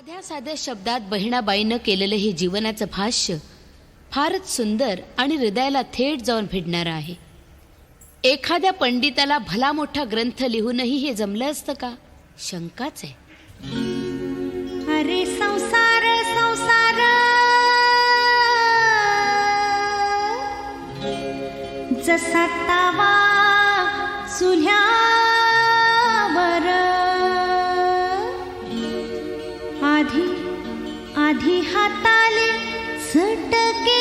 साध्या साध्या शब्दात बहिणाबाईनं केलेलं हे जीवनाचं भाष्य फारच सुंदर आणि हृदयाला थेट जाऊन भिडणारं आहे. एखाद्या पंडिताला भला मोठा ग्रंथ लिहूनही हे जमलं असतं का? शंकाच आहे. अरे संसार संसार जसा तावा चुल्ह्यावर आधी आधी हाताले झटके